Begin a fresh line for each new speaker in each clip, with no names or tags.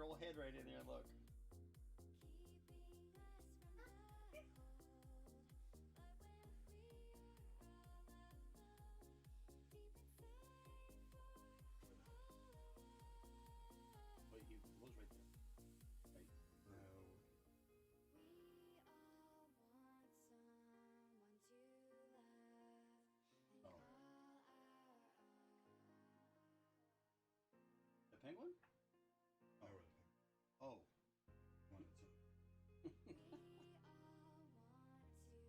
your old head right in there. Look. Wait, he was right there. Right?
No.
Oh. The penguin?
Oh, really?
Oh.
One that's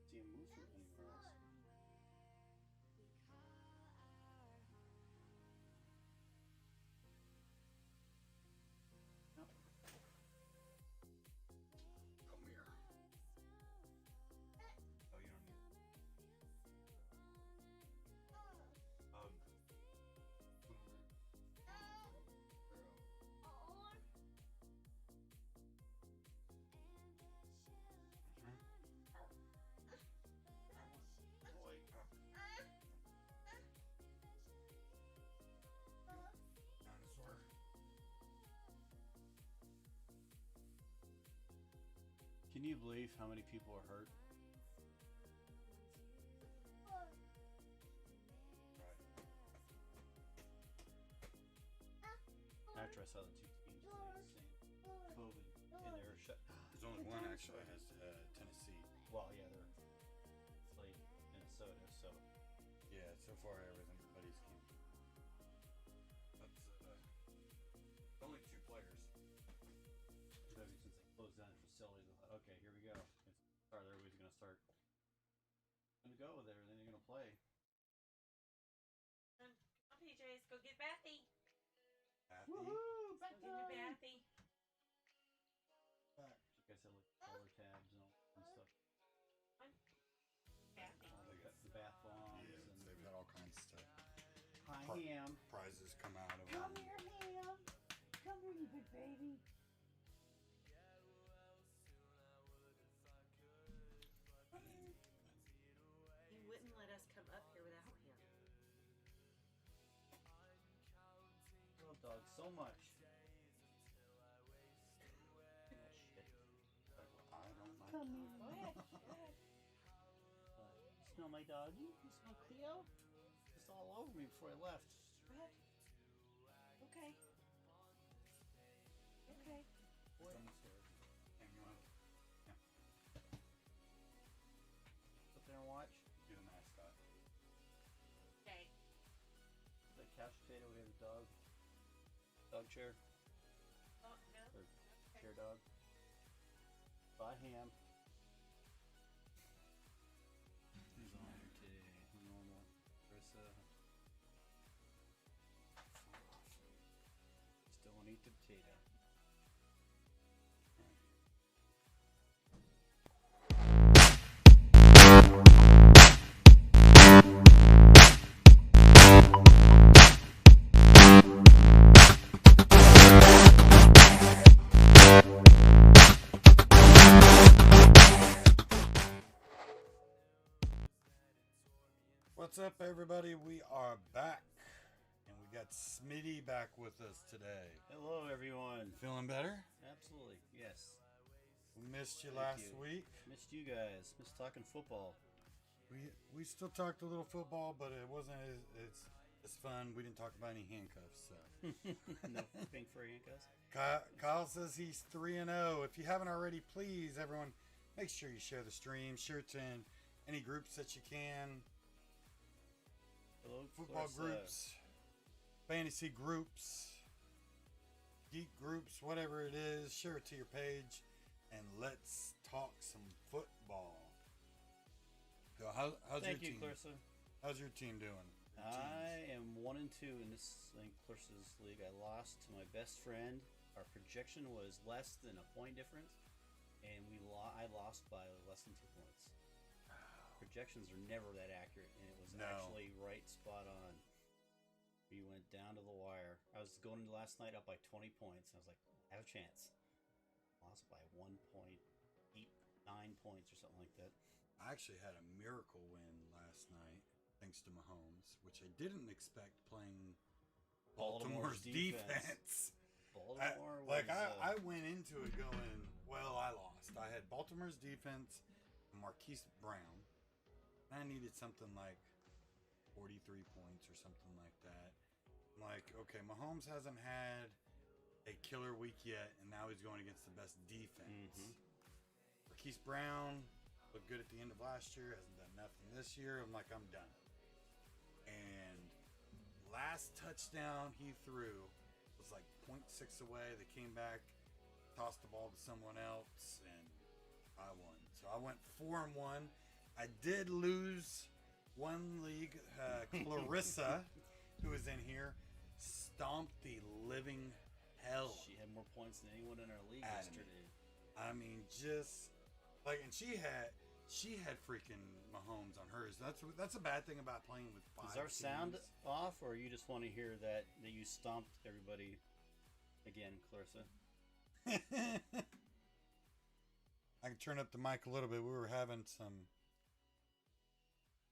See him move from anywhere else. No.
Come here. Oh, you don't need it.
Boy.
Dinosaur.
Can you believe how many people are hurt? After I saw the two teams saying COVID and they were shut.
There's only one actually has Tennessee.
Well, yeah, they're played Minnesota, so
Yeah, so far everybody's came. That's only 2 players.
maybe since they closed down the facility, they thought, okay, here we go. Everybody's gonna start. Gonna go there, and then they're gonna play.
Come on, PJs, go get Bathy.
Happy.
Woohoo!
Go get your Bathy.
Back. You guys have like color tabs and all and stuff.
Bathy.
They got the bath bombs
Yeah,
and
they've got all kinds of stuff.
hi
Par-
ham.
Prizes come out of
Come
them.
here, Ham. Come here, you big baby.
He wouldn't let us come up here without him.
I love dogs so much. Oh, shit.
I don't like
Come here.
Go ahead. Go ahead.
Smell my doggy? You smell Cleo? It's all over me before I left.
Go ahead. Okay. Okay.
It's on the stairs. Hang on.
Sit there and watch.
Be the mascot.
Okay.
The couch potato, we have a dog. Dog chair.
Oh, no.
Or
Okay.
chair dog. Bye ham. Who's on here today? Normal. Carissa. Still want to eat the potato.
What's up, everybody? We are back, and we got Smitty back with us today.
Hello, everyone.
Feeling better?
Absolutely, yes.
We missed you
Thank
last
you.
week.
Missed you guys. Missed talking football.
We still talked a little football, but it wasn't as fun. We didn't talk about any handcuffs. So.
No pink fur handcuffs.
Kyle says he's 3-0. If you haven't already, please, everyone, make sure you share the stream. Share it to any groups that you can.
Hello,
Football
Clarissa.
groups, fantasy groups, geek groups, whatever it is. Share it to your page, and let's talk some football. So how's
Thank
your
you,
team?
Clarissa.
How's your team doing? Your
I
teams?
am 1-2 in this Clarissa's league. I lost to my best friend. Our projection was less than a point difference, and I lost by less than 2 points. Projections are never that accurate, and it was
No.
actually right spot on. We went down to the wire. I was going into last night up by 20 points. I was like, I have a chance. Lost by 1 point, 9 points or something like that.
I actually had a miracle win last night, thanks to Mahomes, which I didn't expect playing Baltimore's defense.
Baltimore?
I went into it going, well, I lost. I had Baltimore's defense, Marquise Brown. And I needed something like 43 points or something like that. I'm like, okay, Mahomes hasn't had a killer week yet, and now he's going against the best defense. Marquise Brown looked good at the end of last year, hasn't done nothing this year. I'm like, I'm done. And last touchdown he threw was like 0.6 away. They came back, tossed the ball to someone else, and I won. So I went 4-1. I did lose one league. Clarissa, who was in here, stomped the living hell.
She had more points than anyone in our league
At
yesterday.
I mean, just like, and she had freaking Mahomes on hers. That's a bad thing about playing with 5
Is our sound
teams.
off, or you just want to hear that you stomped everybody again, Clarissa?
I can turn up the mic a little bit. We were having some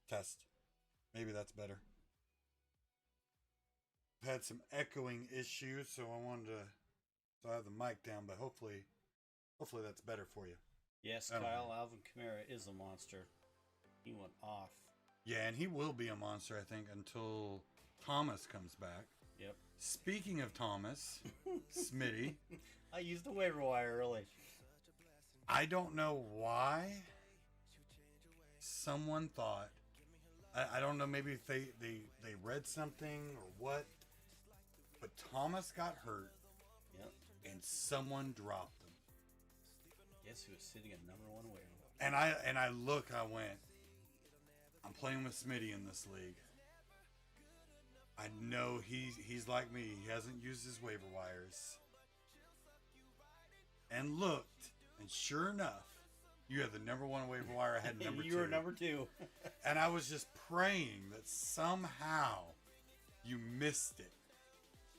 test. Maybe that's better. I've had some echoing issues, so I wanted to. So I have the mic down, but hopefully that's better for you.
Yes,
I don't
Kyle
know.
Alvin Kamara is a monster. He went off.
Yeah, and he will be a monster, I think, until Thomas comes back.
Yep.
Speaking of Thomas, Smitty,
I used the waiver wire early.
I don't know why someone thought. I don't know, maybe if they read something or what, but Thomas got hurt
Yep.
and someone dropped him.
Guess who was sitting at number 1 waiver wire?
And I went, I'm playing with Smitty in this league. I know he's like me. He hasn't used his waiver wires. And looked, and sure enough, you had the number 1 waiver wire. I had number 2.
You were number 2.
And I was just praying that somehow you missed it.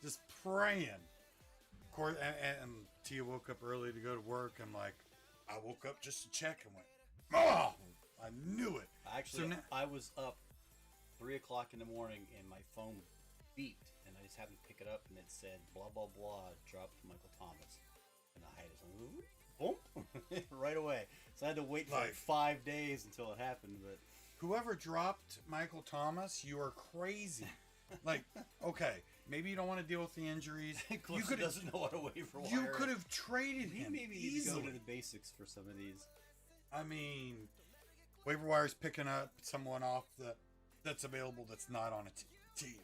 Just praying. Of course, and Tia woke up early to go to work. I'm like, I woke up just to check and went, oh, I knew it.
Actually,
So now-
I was up 3 o'clock in the morning and my phone beeped, and I just happened to pick it up, and it said blah blah blah dropped Michael Thomas, and I just went, boom, right away. So I had to wait for like 5 days until it happened. But
Whoever dropped Michael Thomas, you are crazy. Like, okay, maybe you don't want to deal with the injuries.
Clarissa doesn't know what a waiver wire.
You could have traded
He
him
maybe need to go
easily.
to the basics for some of these.
I mean, waiver wire's picking up someone off that's available that's not on a team.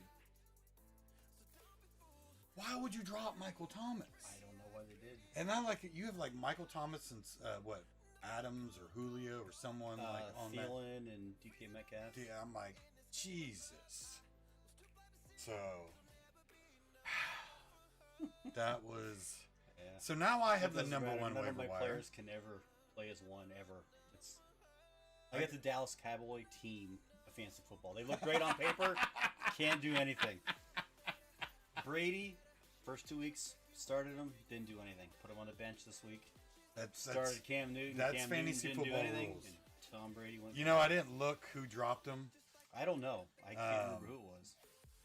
Why would you drop Michael Thomas?
I don't know why they did.
And I like it. You have like Michael Thomas and what, Adams or Julio or someone like on that.
Thielen and DK Metcalf.
Yeah, I'm like, Jesus. So that was.
Yeah.
So now I have the
Doesn't
number
matter.
1
None of
waiver
my
wire.
players can ever play as one ever. I got the Dallas Cowboy team of fantasy football. They look great on paper, can't do anything. Brady, first 2 weeks, started him, didn't do anything. Put him on the bench this week.
That's
Cam Newton.
that's
Cam
fantasy
Newton didn't
football
do anything.
rules.
And Tom Brady went.
You know, I didn't look who dropped him,
I don't know. I can't remember who it was.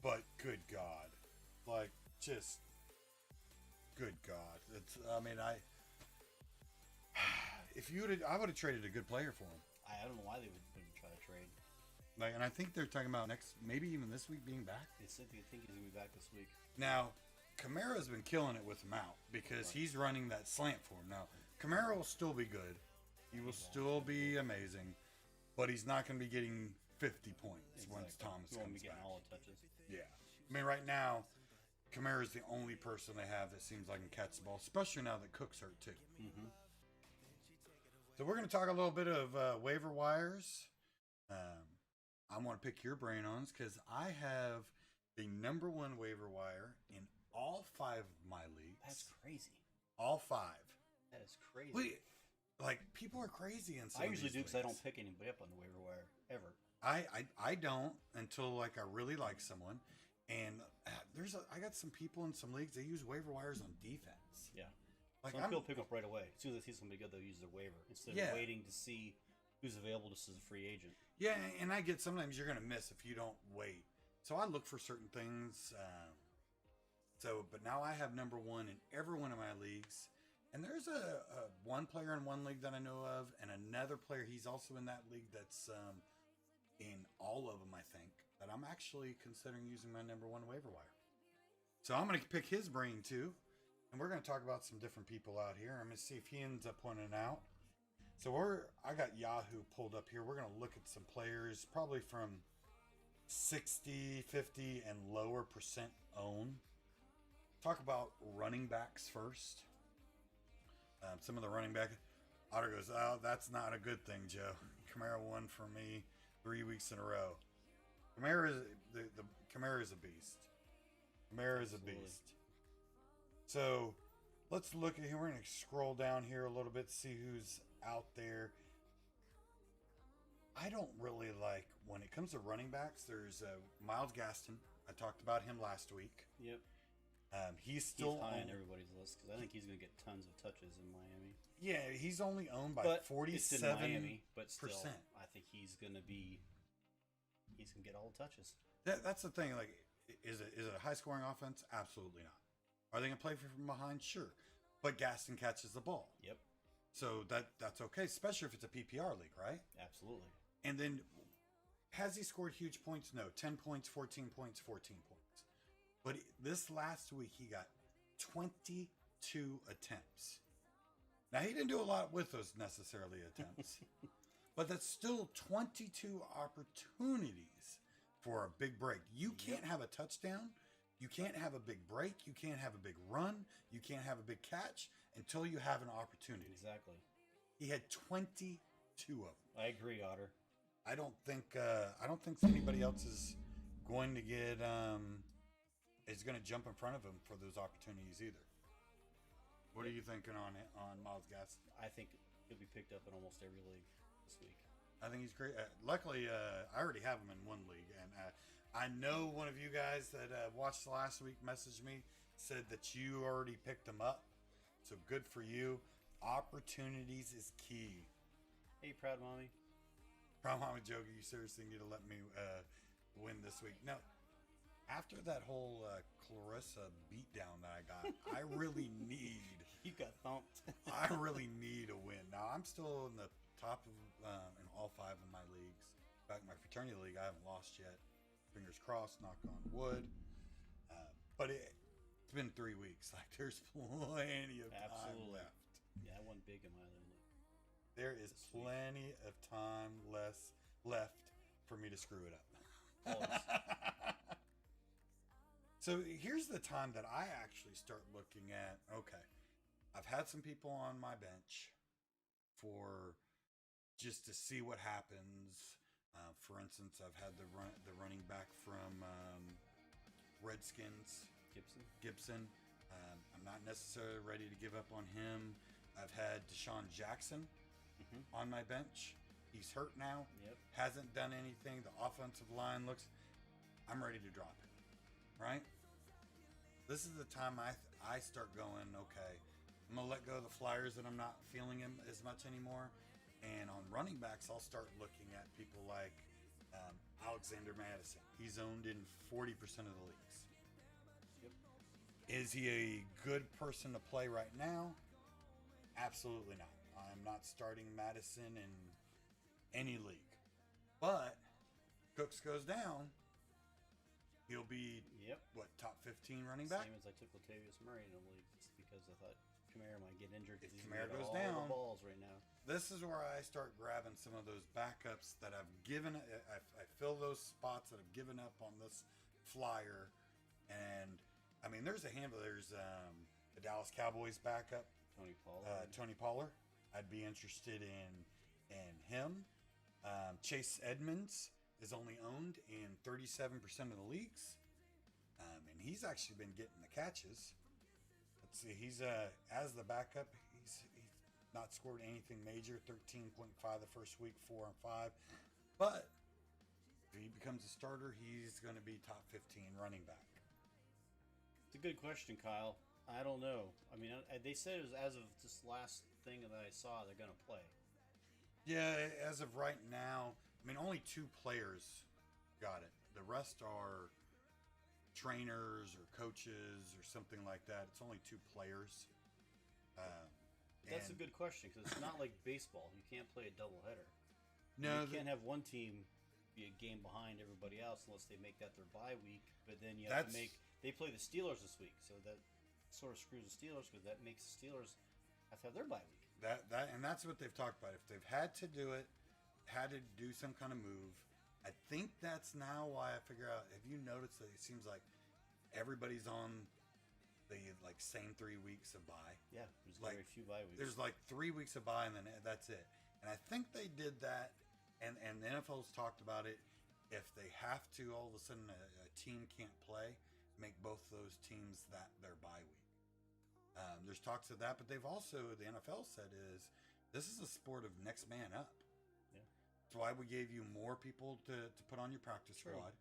but good God, like just good God. It's. I mean, if you would, I would have traded a good player for him.
I don't know why they wouldn't try to trade.
Like, and I think they're talking about maybe even this week being back.
They said they think he's gonna be back this week.
Now, Kamara's been killing it with him out because he's running that slant for him. Now, Kamara will still be good. He will still be amazing, but he's not going to be getting 50 points once Thomas
He won't be
comes
getting
back.
all the touches.
Yeah. I mean, right now, Kamara's the only person they have that seems like can catch the ball, especially now that Cook's hurt too.
Mm-hmm.
So we're going to talk a little bit of waiver wires. I want to pick your brain on this because I have the number 1 waiver wire in all 5 of my leagues.
That's crazy.
All 5.
That is crazy.
Wait, like people are crazy in some
I
of
usually
these
do because I don't
leagues.
pick anybody up on the waiver wire ever.
I don't until like I really like someone, and I got some people in some leagues they use waiver wires on defense.
Yeah.
Like
Some people pick up right away. As soon as they see somebody good, they'll use their waiver instead
Yeah.
of waiting to see who's available just as a free agent.
Yeah, and I get sometimes you're gonna miss if you don't wait. So I look for certain things. So, but now I have number one in every one of my leagues. And there's a one player in one league that I know of, and another player. He's also in that league that's in all of them, I think. That I'm actually considering using my number one waiver wire. So I'm going to pick his brain too. And we're going to talk about some different people out here. I'm going to see if he ends up pointing out. So I got Yahoo pulled up here. We're going to look at some players probably from 60, 50, and lower percent own. Talk about running backs first. Some of the running back. Otter goes, oh, that's not a good thing, Joe. Kamara won for me 3 weeks in a row. Kamara is a beast. Kamara is a beast. So let's look at here. We're going to scroll down here a little bit, see who's out there. I don't really like, when it comes to running backs, there's Myles Gaston. I talked about him last week.
Yep.
He's still
high on everybody's list because I think he's going to get tons of touches in Miami.
Yeah, he's only owned by 47%.
It's in Miami, but still, I think he's going to get all the touches.
That's the thing. Like, is it a high scoring offense? Absolutely not. Are they going to play from behind? Sure, but Gaston catches the ball.
Yep.
So that's okay, especially if it's a PPR league, right?
Absolutely.
And then, has he scored huge points? No. 10 points, 14 points, 14 points. But this last week, he got 22 attempts. Now, he didn't do a lot with those necessarily attempts. But that's still 22 opportunities for a big break. You can't have a touchdown. You can't have a big break. You can't have a big run. You can't have a big catch until you have an opportunity.
Exactly.
He had 22 of them.
I agree, Otter.
I don't think anybody else is going to get is going to jump in front of him for those opportunities either. What are you thinking on Myles Gaston?
I think he'll be picked up in almost every league this week.
I think he's great. Luckily, I already have him in one league, and I know one of you guys that watched last week messaged me, said that you already picked him up. So good for you. Opportunities is key.
Hey, proud mommy.
Proud mommy Joker, you seriously need to let me win this week. Now, after that whole Clarissa beatdown that I got, I really need.
You got thumped.
I really need a win. Now, I'm still in the top of in all 5 of my leagues. In fact, my fraternity league, I haven't lost yet. Fingers crossed, knock on wood. But it's been 3 weeks. Like, there's plenty of time left.
Yeah, I won big in my other league.
There is plenty of time left for me to screw it up. So here's the time that I actually start looking at, okay, I've had some people on my bench for just to see what happens. For instance, I've had the running back from Redskins, Gibson. I'm not necessarily ready to give up on him. I've had Deshaun Jackson on my bench. He's hurt now.
Yep.
Hasn't done anything. The offensive line looks. I'm ready to drop it. Right. This is the time I start going. Okay, I'm gonna let go of the flyers that I'm not feeling him as much anymore. And on running backs, I'll start looking at people like Alexander Madison. He's owned in 40% of the leagues.
Yep.
Is he a good person to play right now? Absolutely not. I'm not starting Madison in any league. But Cooks goes down, he'll be what, top 15 running back?
Same as I took Latavius Murray in a league just because I thought Kamara might get injured.
If
He's
Kamara
got
goes
all
down,
the balls right now.
This is where I start grabbing some of those backups that I've given. I fill those spots that I've given up on this flyer, and I mean, there's a handful. There's the Dallas Cowboys backup, Tony Pollard. I'd be interested in him. Chase Edmonds is only owned in 37% of the leagues, and he's actually been getting the catches. Let's see, he's as the backup, he's not scored anything major. 13.5 the first week, 4 and 5. But if he becomes a starter, he's going to be top 15 running back.
It's a good question, Kyle. I don't know. I mean, they said it was as of this last thing that I saw, they're going to play.
Yeah, as of right now, I mean, only 2 players got it. The rest are trainers or coaches or something like that. It's only 2 players.
That's a
And-
good question because it's not like baseball. You can't play a doubleheader.
No,
You can't have one team be a game behind everybody else unless they make that their bye week. But then you have to make. They play the Steelers this week, so that sort of screws the Steelers because that makes the Steelers have to have their bye week.
and that's what they've talked about. If they've had to do it, had to do some kind of move, I think that's now why I figure out. Have you noticed that it seems like everybody's on the same 3 weeks of bye?
Yeah, there's
Like,
very few bye weeks.
There's 3 weeks of bye, and then that's it. And I think they did that, and the NFL's talked about it. If they have to, all of a sudden a team can't play, make both those teams that their bye week. There's talks of that, but they've also, the NFL said is, this is a sport of next man up.
Yeah.
That's why we gave you more people to put on your practice
True.
squad.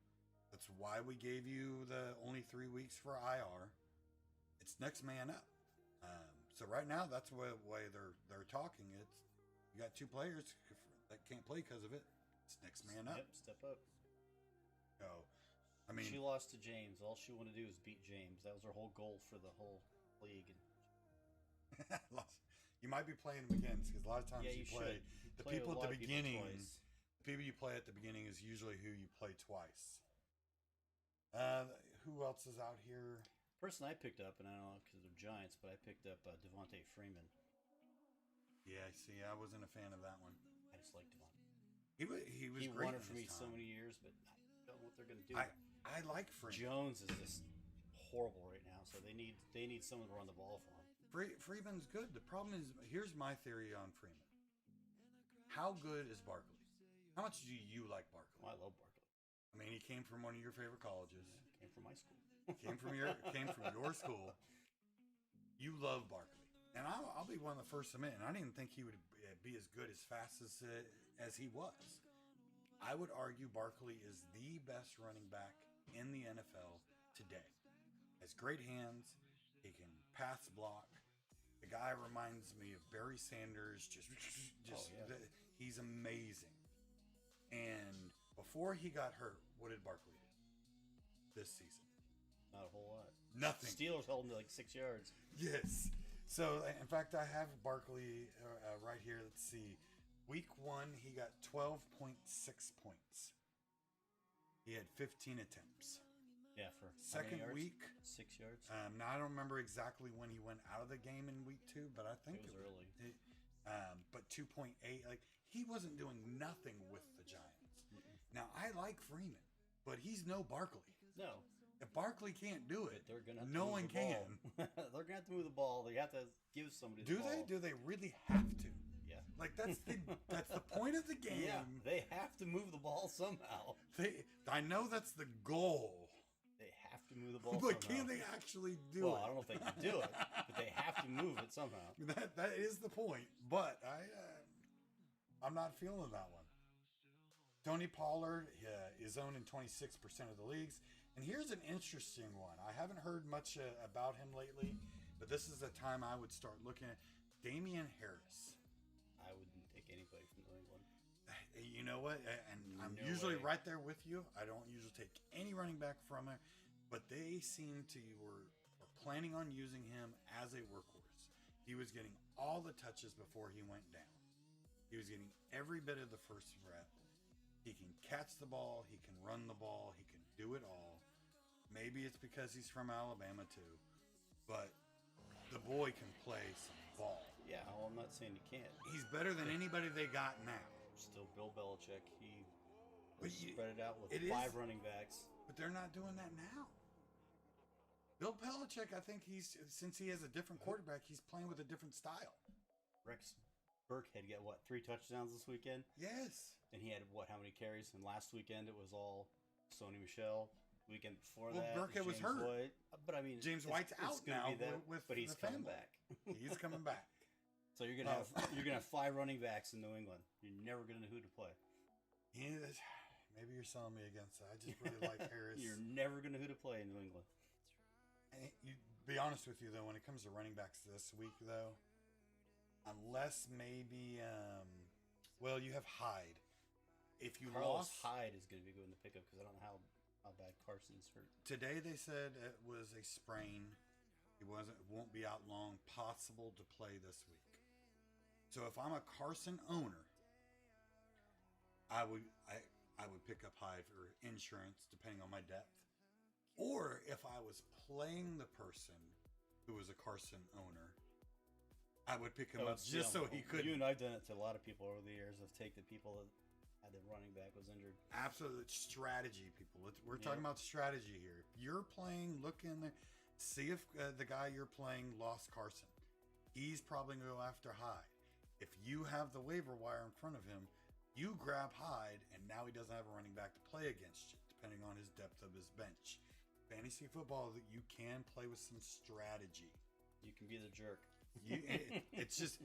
That's why we gave you the only 3 weeks for IR. It's next man up. So right now, that's the way they're talking. It's you got 2 players that can't play because of it. It's next man up.
Yep, step up.
So, I mean,
She lost to James. All she wanted to do was beat James. That was her whole goal for the whole league.
you might be playing them against because a lot of times
Yeah,
you
you
play
should.
the
Play a
people at
lot
the
of people
beginning.
twice.
The people you play at the beginning is usually who you play twice. Who else is out here?
Person I picked up, and I don't know because they're Giants, but I picked up Devontae Freeman.
Yeah, see, I wasn't a fan of that one.
I just like Devontae.
He was
He
great
won
in
it for
his
me so
time.
many years, but I don't know what they're going to do.
I like Freeman.
Jones is just horrible right now, so they need someone to run the ball for him.
Freeman's good. The problem is, here's my theory on Freeman. How good is Barkley? How much do you like Barkley?
Well, I love Barkley.
I mean, he came from one of your favorite colleges.
Came from my school.
came from your school. You love Barkley, and I'll be one of the first to admit. And I didn't think he would be as good as fast as he was. I would argue Barkley is the best running back in the NFL today. Has great hands. He can pass block. The guy reminds me of Barry Sanders. He's amazing. And before he got hurt, what did Barkley do this season?
Not a whole lot.
Nothing.
Steelers held him to 6 yards.
Yes. So, in fact, I have Barkley right here. Let's see. Week 1, he got 12.6 points. He had 15 attempts.
Yeah, for
Second
how many yards?
week,
6 yards.
now I don't remember exactly when he went out of the game in week 2, but I think
It was early.
But 2.8, he wasn't doing nothing with the Giants. Now I like Freeman, but he's no Barkley.
No,
If Barkley can't do it,
but they're gonna have to
no
move
one
the ball.
can.
They're gonna have to move the ball. They have to give somebody.
Do
the ball.
they? Do they really have to?
Yeah.
That's the point of the game.
Yeah, they have to move the ball somehow.
I know that's the goal,
They have to move the ball.
but
somehow.
can they actually do
Well,
it?
I don't know if they can do it, but they have to move it somehow.
That is the point. But I'm not feeling that one. Tony Pollard is owned in 26% of the leagues. And here's an interesting one. I haven't heard much about him lately, but this is the time I would start looking at Damian Harris.
I wouldn't take anybody from New England.
You know what? And I'm
No
usually
way.
right there with you. I don't usually take any running back from there, but they seem to were planning on using him as a workhorse. He was getting all the touches before he went down. He was getting every bit of the first rep. He can catch the ball. He can run the ball. He can do it all. Maybe it's because he's from Alabama too, but the boy can play some ball.
Yeah, well, I'm not saying you can't.
He's better than anybody they got now.
Still, Bill Belichick. He
But
spread it out with
it is-
5 running backs.
But they're not doing that now. Bill Belichick, I think since he has a different quarterback, he's playing with a different style.
Rex Burkhead got 3 touchdowns this weekend,
Yes.
and he had how many carries? And last weekend it was all Sony Michel. Weekend before
Well,
that,
Burkhead was
James
hurt.
White. But I mean,
James White's out
gonna
now
be that,
with
but he's
the
coming
family.
back.
He's coming back.
So you're gonna have 5 running backs in New England. You're never gonna know who to play.
Maybe you're selling me against that. I just really like Harris.
You're never gonna know who to play in New England.
And be honest with you though, when it comes to running backs this week though, unless maybe you have Hyde. If you
Carlos
lost
Hyde is gonna be going to pick up because I don't know how how bad Carson's hurt.
Today they said it was a sprain. He won't be out long. Possible to play this week. So if I'm a Carson owner, I would pick up Hyde for insurance depending on my depth. Or if I was playing the person who was a Carson owner, I would pick him up just so he could.
You and I've done it to a lot of people over the years. Of take the people that had the running back was injured.
Absolute strategy, people. We're talking about strategy here. If you're playing, look in there, see if the guy you're playing lost Carson. He's probably going to go after Hyde. If you have the waiver wire in front of him, you grab Hyde, and now he doesn't have a running back to play against you, depending on his depth of his bench. Fantasy football, that you can play with some strategy.
You can be the jerk.
It's just,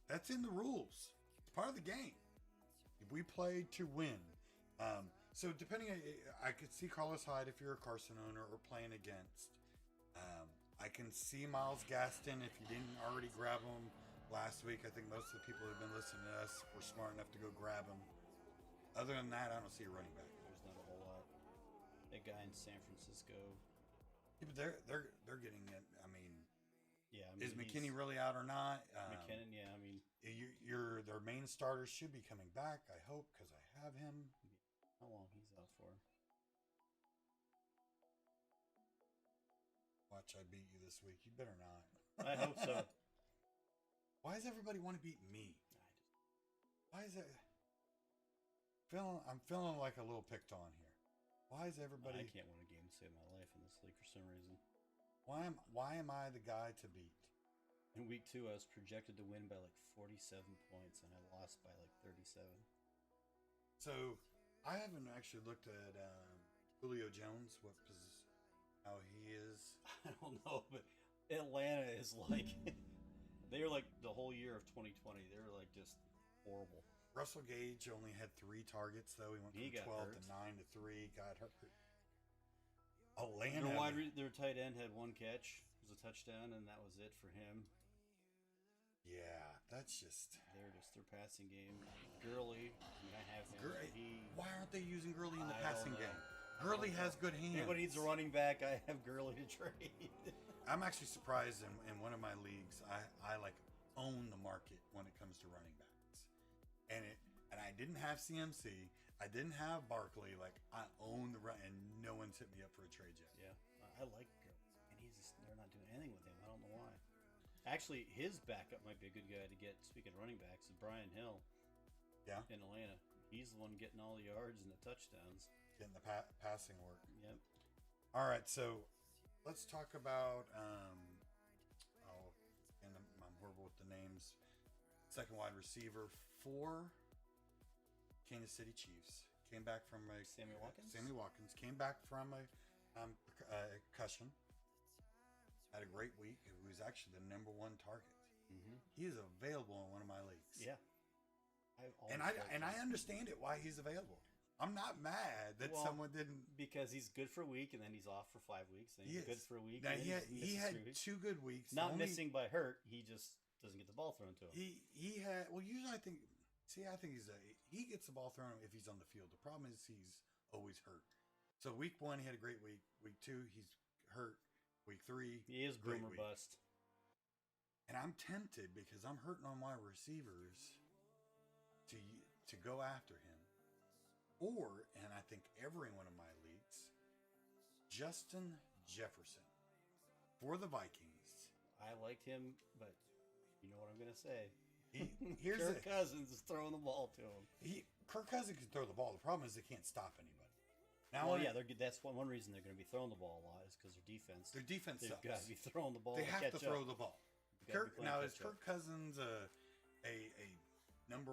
that's in the rules. It's part of the game. We play to win. So depending, I could see Carlos Hyde if you're a Carson owner or playing against. I can see Miles Gaston if you didn't already grab him last week. I think most of the people who have been listening to us were smart enough to go grab him. Other than that, I don't see a running back.
There's not a whole lot. That guy in San Francisco.
Yeah, but they're getting it. I mean,
yeah.
Is McKinney really out or not?
McKinnon, yeah. I mean,
their main starters should be coming back. I hope, because I have him.
How long he's out for?
Watch, I beat you this week. You better not.
I hope so.
Why does everybody want to beat me? Why is it? I'm feeling like a little picked on here. Why is everybody?
I can't win a game to save my life in this league for some reason.
Why am I the guy to beat?
In week 2, I was projected to win by like 47 points, and I lost by like 37.
So I haven't actually looked at Julio Jones. How he is?
I don't know, but Atlanta is like they were like the whole year of 2020. They were like just horrible.
Russell Gage only had 3 targets, though. He went from 12 to 9 to 3. Got hurt. Atlanta.
Their tight end had 1 catch. It was a touchdown, and that was it for him.
Yeah, that's just...
Their passing game. Gurley, I mean, I have him.
Why aren't they using Gurley in the passing game? Gurley has good hands.
Everybody needs a running back. I have Gurley to trade.
I'm actually surprised in one of my leagues, I like own the market when it comes to running backs. And I didn't have CMC. I didn't have Barkley. Like, I own the run, and no one's hit me up for a trade yet.
Yeah, I like Gurley. And they're not doing anything with him. I don't know why. Actually, his backup might be a good guy to get, speaking of running backs, is Brian Hill.
Yeah.
In Atlanta. He's the one getting all the yards and the touchdowns.
Getting the passing work.
Yep.
All right, so let's talk about, and I'm horrible with the names. Second wide receiver for Kansas City Chiefs. Came back from a...
Sammy Watkins?
Sammy Watkins. Came back from a concussion. Had a great week. He was actually the #1 target.
Mm-hmm.
He is available in one of my leagues.
Yeah.
I understand it why he's available. I'm not mad that someone didn't,
because he's good for a week and then he's off for 5 weeks. Then he's good for a week.
Now
and
he had 2 good weeks.
Not missing by hurt. He just doesn't get the ball thrown to him.
He had usually I think he gets the ball thrown if he's on the field. The problem is he's always hurt. So week 1 he had a great week. Week 2 he's hurt. Week 3
he is boom or bust.
And I'm tempted because I'm hurting on my receivers to go after him. Or, and I think every one of my leagues, Justin Jefferson for the Vikings.
I liked him, but you know what I'm going to say.
Kirk
Cousins is throwing the ball to him.
Kirk Cousins can throw the ball. The problem is they can't stop anybody.
Now, that's one reason they're going to be throwing the ball a lot is because their defense.
Their defense
they've
sucks.
got to be throwing the ball.
They have to throw the ball. Is Kirk Cousins a #1,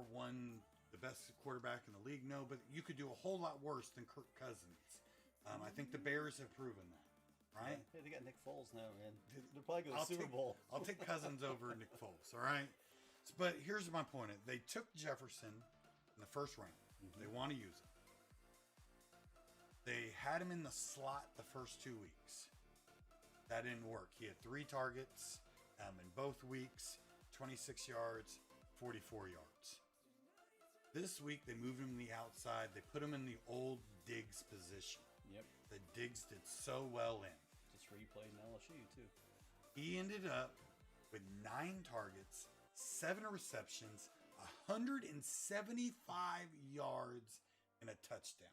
the best quarterback in the league? No, but you could do a whole lot worse than Kirk Cousins. I think the Bears have proven that, right?
Yeah, they got Nick Foles now, man. They're probably going to the Super Bowl.
I'll take Cousins over Nick Foles, all right? But here's my point. They took Jefferson in the first round. Mm-hmm. They want to use him. They had him in the slot the first 2 weeks. That didn't work. He had 3 targets in both weeks, 26 yards, 44 yards. This week, they moved him to the outside. They put him in the old Diggs position.
Yep.
that Diggs did so well in.
Just where you played in LSU too.
He ended up with 9 targets, 7 receptions, 175 yards, and a touchdown.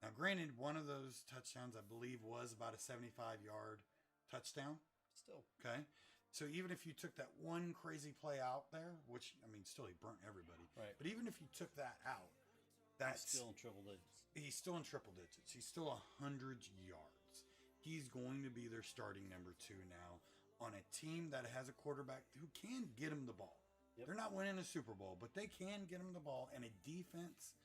Now, granted, one of those touchdowns, I believe, was about a 75-yard touchdown.
Still.
Okay. So even if you took that one crazy play out there, which, I mean, still he burnt everybody.
Right.
But even if you took that out, that's
Still in triple digits.
he's still in triple digits. He's still 100 yards. He's going to be their starting number 2 now on a team that has a quarterback who can get him the ball.
Yep.
They're not winning a Super Bowl, but they can get him the ball, and a defense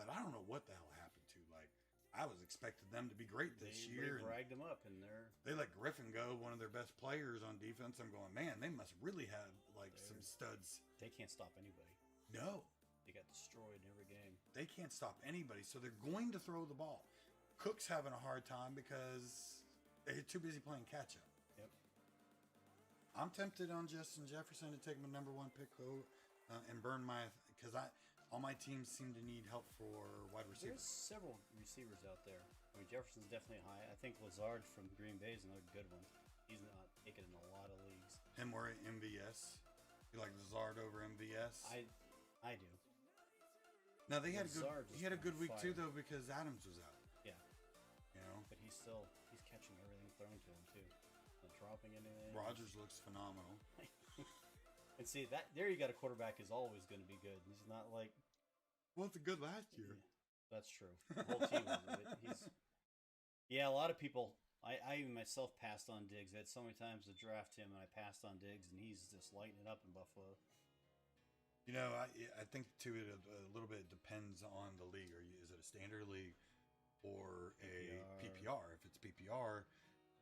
that I don't know what the hell happened to. Like, I was expecting them to be great this year.
They ragged them up, and
they let Griffin go, one of their best players on defense. I'm going, man, they must really have like some studs.
They can't stop anybody.
No,
They got destroyed in every game.
they can't stop anybody, so they're going to throw the ball. Cook's having a hard time because they're too busy playing catch up.
Yep.
I'm tempted on Justin Jefferson to take my number 1 pick and burn my because all my teams seem to need help for wide
There's
receivers.
several receivers out there. I mean, Jefferson's definitely high. I think Lazard from Green Bay is another good one. He's not taken in a lot of leagues.
Him or MVS. You like Lazard over MVS?
I do.
Now they had
Lazard
he had a good week too
fire.
though because Adams was out.
Yeah.
You know,
But he's catching everything thrown to him too. Not dropping anything.
Rogers looks phenomenal.
And see that there you got a quarterback is always going to be good. He's not like
Well, it's good last year.
That's true. The whole team was a lot of people. I even myself passed on Diggs. I had so many times to draft him, and I passed on Diggs, and he's just lighting it up in Buffalo.
You know, I think too it a little bit depends on the league. Is it a standard league or a PPR? If it's PPR,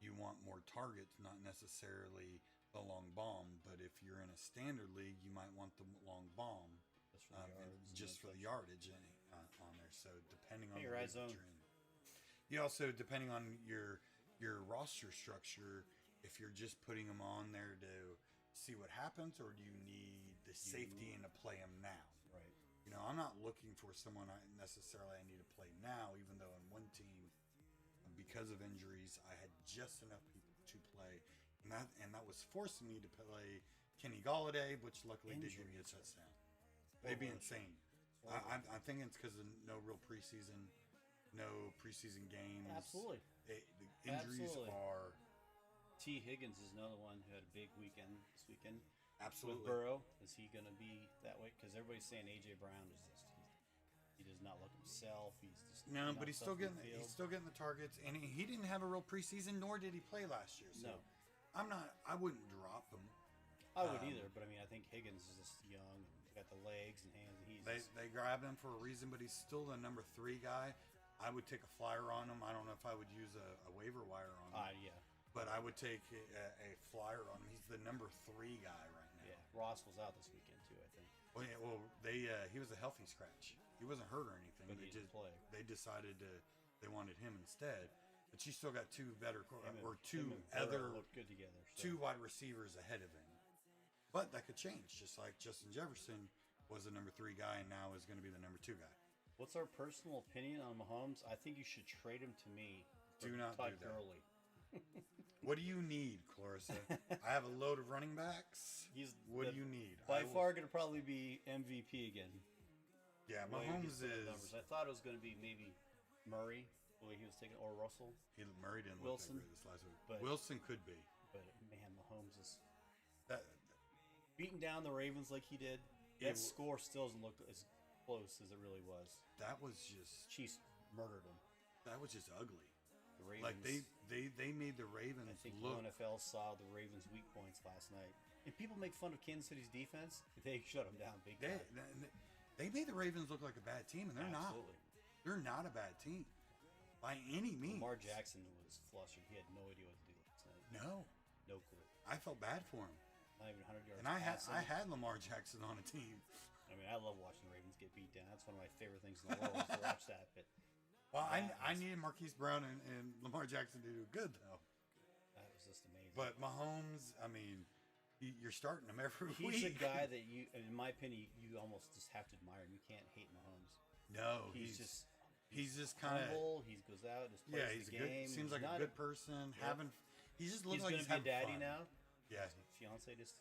you want more targets, not necessarily the long bomb. But if you're in a standard league, you might want the long bomb.
Just for the yards.
Just for the yardage on there. So depending on the
your
league
eyes on.
that you're in. You also, depending on your roster structure, if you're just putting them on there to see what happens, or do you need the safety and to play them now?
Right.
You know, I'm not looking for someone I need to play now, even though in one team, because of injuries, I had just enough people to play, and that was forcing me to play Kenny Golladay, which luckily did give me a touchdown. They'd be insane. I'm thinking it's because of no real preseason games.
Absolutely.
The injuries are
T. Higgins is another one who had a big weekend this weekend.
absolutely.
With Burrow, is he going to be that way? Because everybody's saying AJ Brown is just he does not look himself. He's just
No, but he's still getting the targets, and he didn't have a real preseason, nor did he play last year. So
No.
I wouldn't drop him.
I would either, but I mean, I think Higgins is just young and got the legs and hands. And
They grabbed him for a reason, but he's still the number 3 guy. I would take a flyer on him. I don't know if I would use a waiver wire on him.
Yeah.
But I would take a flyer on him. He's the number 3 guy right now.
Yeah. Ross was out this weekend too, I think.
Well, he was a healthy scratch. He wasn't hurt or anything.
But he didn't play.
They decided they wanted him instead. But she still got 2 better
Him
or
and
2
Burrow
other
looked good together. So.
2 wide receivers ahead of him. But that could change, just like Justin Jefferson was the number 3 guy and now is going to be the number 2 guy.
What's our personal opinion on Mahomes? I think you should trade him to me.
Do not
Todd
do that.
Gurley.
What do you need, Clarissa? I have a load of running backs. What do you need?
By far going to probably be MVP again.
Yeah,
The way he
Mahomes
put up
is.
numbers. I thought it was going to be maybe Murray, the way he was taking, or Russell.
Murray didn't look that
Wilson,
great this last week.
but-
Wilson could be.
But man, Mahomes is
That,
beating down the Ravens like he did. That score still doesn't look as close as it really was.
that was just.
Chiefs murdered them.
That was just ugly.
The Ravens.
Like they made the Ravens
I think
look.
the NFL saw the Ravens' weak points last night. And people make fun of Kansas City's defense. They shut them down big time.
They made the Ravens look like a bad team, and they're
Absolutely.
not. They're not a bad team by any means.
Lamar Jackson was flustered. He had no idea what to do last night.
No,
No clue.
I felt bad for him,
Not even 100 yards.
and I
passing.
had Lamar Jackson on a team.
I mean, I love watching the Ravens get beat down. That's one of my favorite things in the world is to watch that. But
Well,
that
I
was-
needed Marquise Brown and Lamar Jackson to do good though.
that was just amazing.
But Mahomes, I mean, you're starting him every week.
He's a guy that you, in my opinion, you almost just have to admire him. You can't hate Mahomes.
No,
He's just
He's just kind of
humble. He goes out, just plays
he's
the
a
game.
good. Seems like a
not
good person.
Yep.
He just looks
He's
like
gonna
he's
be a
having
daddy
fun.
now.
Yeah,
His fiance just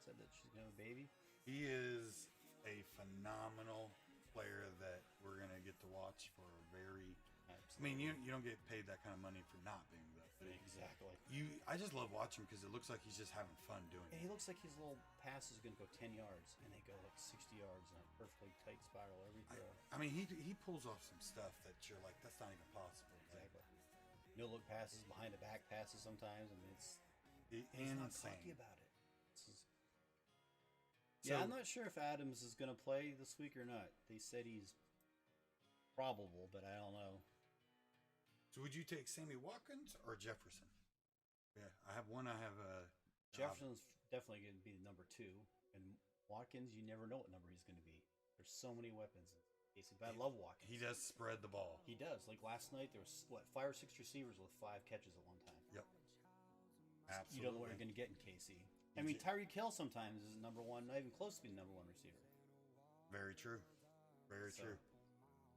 said that she's gonna have a baby.
he is a phenomenal player that we're gonna get to watch for a very.
Absolutely.
I mean, you don't get paid that kind of money for not being that.
Exactly.
I just love watching because it looks like he's just having fun doing
And
it.
he looks like his little pass is going to go 10 yards, and they go like 60 yards in a perfectly tight spiral every throw.
I mean, he pulls off some stuff that you're like, that's not even possible.
Exactly. No look passes, behind the back passes sometimes. I mean, it's he's not
Insane.
cocky about it.
So-
I'm not sure if Adams is going to play this week or not. They said he's probable, but I don't know.
So would you take Sammy Watkins or Jefferson? Yeah, I have one. I have
Jefferson's definitely going to be the number 2, and Watkins, you never know what number he's going to be. There's so many weapons in Casey, but I love Watkins.
He does spread the ball.
He does. Like last night, there was 5 or 6 receivers with 5 catches at one time.
Yep. Absolutely.
You don't know what you're going to get in Casey. I mean, Tyreek Hill sometimes is number 1, not even close to being the number 1 receiver.
Very true. Very true.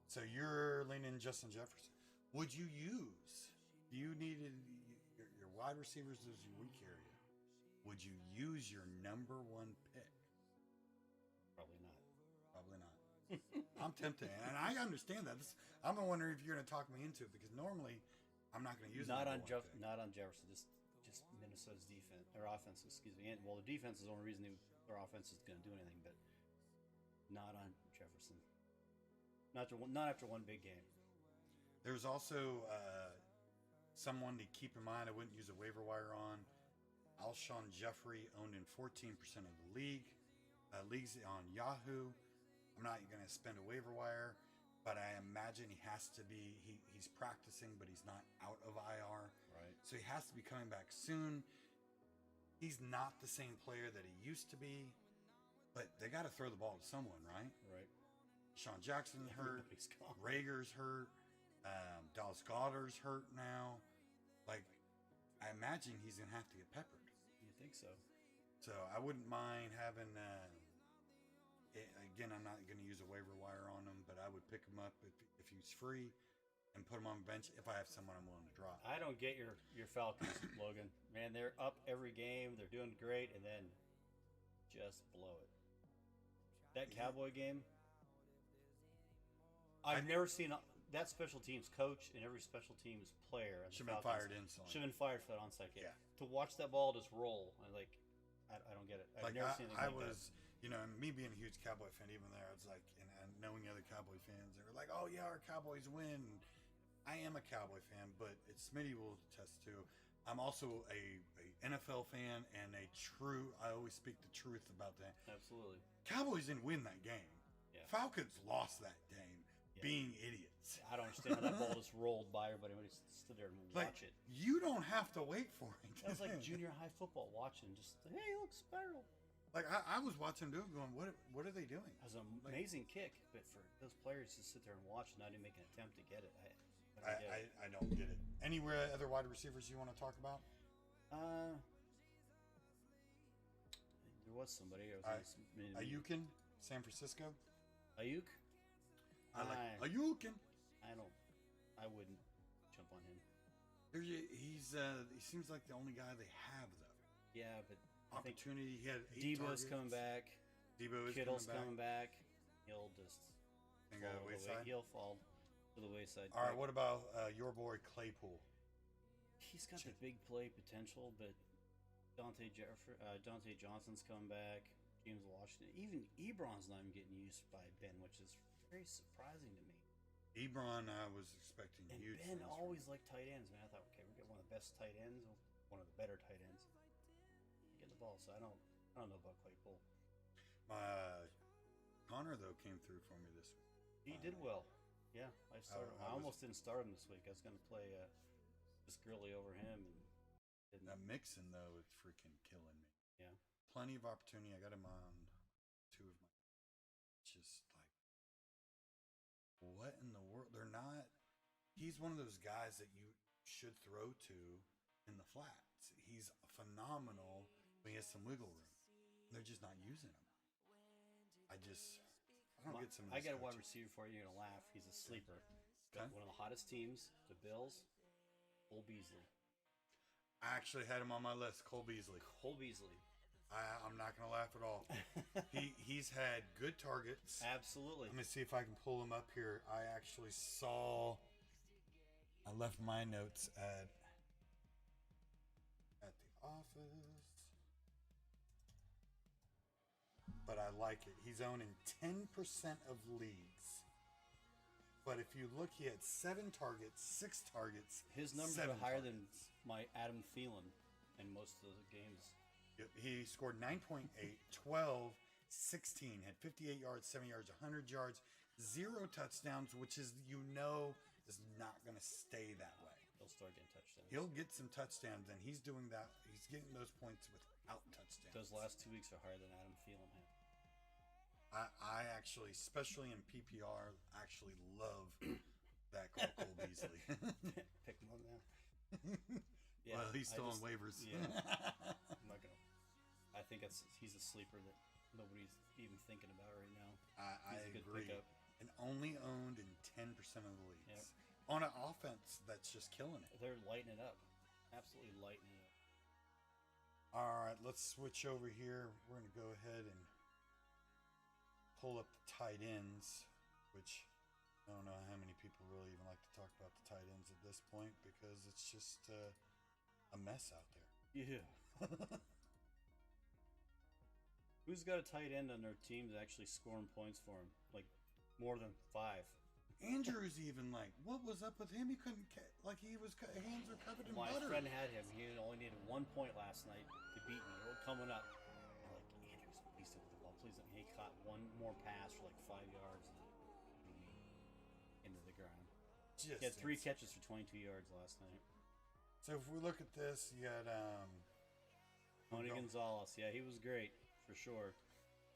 So you're leaning Justin Jefferson. Would you use? You needed your wide receivers as your weak area. Would you use your number 1 pick?
Probably not.
Probably not. I'm tempted, and I understand that. I'm wondering if you're going to talk me into it because normally I'm not going to use
Not
the
on
number 1 pick.
not on Jefferson. Just Minnesota's defense or offense. Excuse me. And well, the defense is the only reason their offense is going to do anything, but not on Jefferson. Not after one big game.
There's also someone to keep in mind. I wouldn't use a waiver wire on. Alshon Jeffrey owned in 14% of the league. Leagues on Yahoo. I'm not going to spend a waiver wire, but I imagine he has to be. He's practicing, but he's not out of IR.
Right.
So he has to be coming back soon. He's not the same player that he used to be, but they got to throw the ball to someone, right?
Right.
Sean Jackson hurt.
Everybody's gone.
Rager's hurt. Dallas Goedert's hurt now. Like, I imagine he's going to have to get peppered.
You think so?
So I wouldn't mind having. Again, I'm not going to use a waiver wire on him, but I would pick him up if he's free and put him on the bench if I have someone I'm willing to drop.
I don't get your Falcons, Logan. Man, they're up every game. They're doing great, and then just blow it. That Cowboy game, I've never seen that special teams coach and every special teams player.
Should have been fired instantly.
Should have been fired for that onside kick.
Yeah.
To watch that ball just roll, I don't get it. I've never seen anything
I
like
was, and me being a huge Cowboy fan, even there, it's like, and knowing other Cowboy fans, they were like, "Oh yeah, our Cowboys win." I am a Cowboy fan, but Smitty will attest to. I'm also a NFL fan and I always speak the truth about that.
Absolutely.
Cowboys didn't win that game.
Yeah.
Falcons lost that game, being idiots.
I don't understand how that ball just rolled by everybody when he stood there and watch it.
You don't have to wait for it.
That was like junior high football watching. Just hey, look, spiral.
Like I was watching do it, going, what are they doing?
That was an amazing kick, but for those players to sit there and watch and not even make an attempt to get it,
I don't get it. Any other wide receivers you want to talk about?
There was somebody.
Ayukin, San Francisco.
Ayuk.
I like Ayukin.
I wouldn't jump on him.
He seems like the only guy they have though.
Yeah, but
Opportunity. He had 8
Debo's
targets.
coming back.
Debo is
Kittle's
coming back.
He'll just
And go to the wayside.
He'll fall to the wayside.
All right. What about your boy Claypool?
He's got the big play potential, but Dante Johnson's coming back. James Washington, even Ebron's not even getting used by Ben, which is very surprising to me.
Ebron, I was expecting
And
huge.
Ben
things
always liked tight ends, man. I thought, okay, we're getting one of the best tight ends, one of the better tight ends. Get the ball, so I don't know about Claypool.
Connor though came through for me this week.
He did well. Yeah, I almost didn't start him this week. I was going to play just Gurley over him, and didn't.
That Mixon though is freaking killing me.
Yeah,
plenty of opportunity. I got him on 2 of my. Just like, what in the world? They're not. He's one of those guys that you should throw to in the flats. He's phenomenal when he has some wiggle room. They're just not using him. I don't get some.
I got a wide receiver for you. You're gonna laugh. He's a sleeper.
Okay.
One of the hottest teams, the Bills, Cole Beasley.
I actually had him on my list, Cole Beasley.
Cole Beasley.
I'm not going to laugh at all. He's had good targets.
Absolutely.
Let me see if I can pull him up here. I actually saw. I left my notes at the office, but I like it. He's owned in 10% of leagues. But if you look, he had 7 targets, 6 targets.
His numbers
7
are higher
targets.
than my Adam Thielen in most of the games.
Yep, he scored 9.8, 12, 16, had 58 yards, 70 yards, 100 yards, 0 touchdowns, which is, is not going to stay that way.
He'll start getting touchdowns.
He'll get some touchdowns, and he's doing that. He's getting those points without touchdowns.
Those last 2 weeks are higher than Adam Thielen had.
I actually, especially in PPR, actually love that Cole Beasley.
Pick him up now.
Yeah, well, he's still on waivers.
Yeah, I'm not gonna. I think he's a sleeper that nobody's even thinking about right now.
I
He's a good
agree.
pickup.
And only owned in 10% of the leagues.
Yep.
On an offense that's just killing it.
They're lighting it up. Absolutely lighting it up.
All right, let's switch over here. We're going to go ahead and pull up the tight ends, which I don't know how many people really even like to talk about the tight ends at this point because it's just a mess out there.
Yeah. Who's got a tight end on their team that's actually scoring points for him? Like more than 5.
Andrews even what was up with him? He couldn't hands were covered in
My
butter.
friend had him. He only needed 1 point last night to beat me. We're coming up. I'm like, Andrews, please don't with the ball. Please don't. He caught one more pass for like 5 yards into the ground. He had 3 catches for 22 yards last night.
So if we look at this, you got
Tony Gonzalez. Yeah, he was great for sure.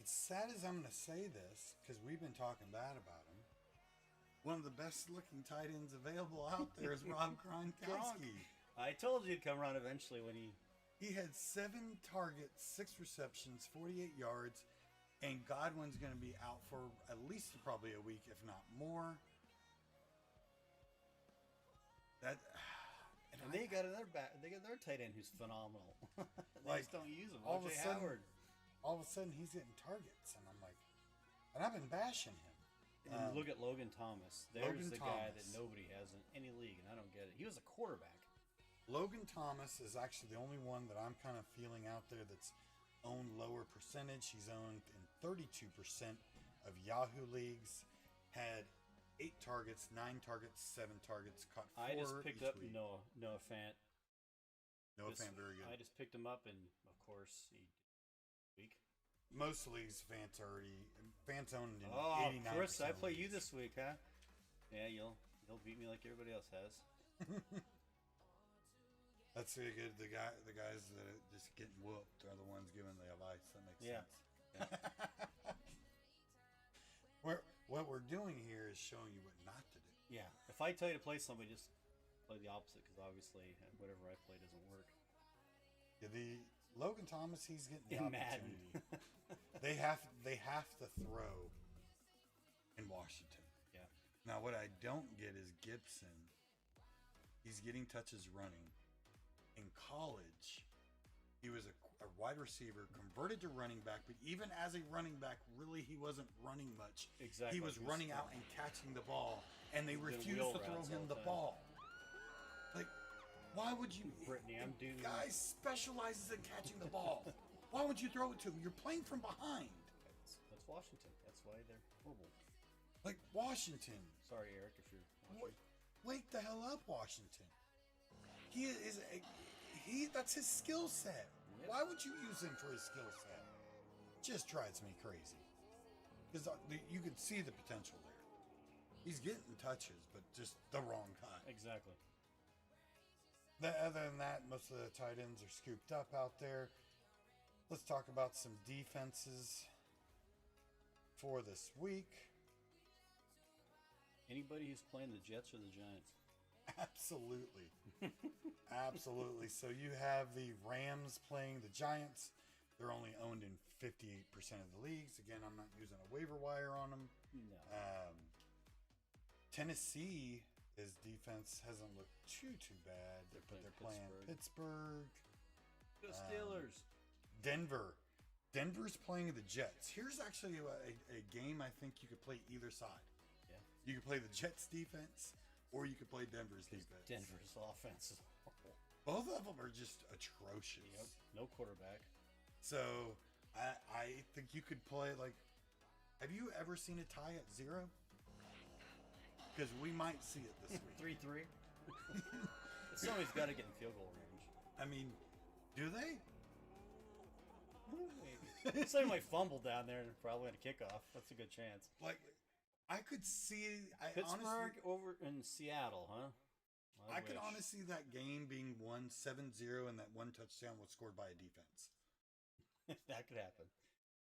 It's sad as I'm going to say this because we've been talking bad about him. One of the best looking tight ends available out there is Rob Gronkowski.
I told you he'd come around eventually when
He had 7 targets, 6 receptions, 48 yards, and Godwin's going to be out for at least probably a week, if not more.
And they got another They got their tight end who's phenomenal. They just don't use him.
All of a sudden,
Howard.
all of a sudden he's getting targets, and I'm like, and I've been bashing him.
And look at Logan Thomas. There's
Logan
the guy
Thomas.
that nobody has in any league, and I don't get it. He was a quarterback.
Logan Thomas is actually the only one that I'm kind of feeling out there that's owned lower percentage. He's owned in 32% of Yahoo leagues. Had 8 targets, 9 targets, 7 targets. Caught 4
I just picked
each
up
week.
Noah Fant.
Noah Fant, very good.
I just picked him up, and of course, he week.
Most leagues, Fant's owned in 89%.
Chris, I
of
play you
leagues.
this week, huh? Yeah, you'll beat me like everybody else has.
That's really good. The guys that are just getting whooped are the ones giving the advice. That makes
Yeah.
sense. What we're doing here is showing you what not to do.
Yeah. If I tell you to play somebody, just play the opposite because obviously whatever I play doesn't work.
Yeah, the Logan Thomas, he's getting the
In Madden.
opportunity. they have to throw in Washington.
Yeah.
Now what I don't get is Gibson. He's getting touches running. In college, he was a wide receiver, converted to running back, but even as a running back, really he wasn't running much.
Exactly.
He was running out and catching the ball, and they
He's doing
refused
wheel
to throw
routes
him
all
the
the time.
ball. Like, why would you?
Brittany, I'm doing.
Guy specializes in catching the ball. Why would you throw it to him? You're playing from behind.
That's Washington. That's why they're horrible.
Like Washington.
Sorry, Eric, if you're watching.
Wake the hell up, Washington. That's his skill set.
Yep.
Why would you use him for his skill set? Just drives me crazy. Because you can see the potential there. He's getting touches, but just the wrong time.
Exactly.
Other than that, most of the tight ends are scooped up out there. Let's talk about some defenses for this week.
Anybody who's playing the Jets or the Giants?
Absolutely. Absolutely. So you have the Rams playing the Giants. They're only owned in 58% of the leagues. Again, I'm not using a waiver wire on them.
No.
Tennessee His defense hasn't looked too bad.
They're
But
playing
they're playing Pittsburgh.
Go Steelers.
Denver. Denver's playing the Jets. Here's actually a game I think you could play either side.
Yeah.
You could play the Jets defense, or you could play Denver's defense.
Denver's offense is horrible.
Both of them are just atrocious.
Yep. No quarterback.
So I think you could play like. Have you ever seen a tie at 0? Because we might see it this week.
3-3. Somebody's got to get in field goal range.
I mean, do they?
Maybe. Somebody might fumble down there and probably at a kickoff. That's a good chance.
Like, I could see.
Pittsburgh
honestly,
over in Seattle, huh?
I could honestly see that game being won 7-0 and that one touchdown was scored by a defense.
That could happen.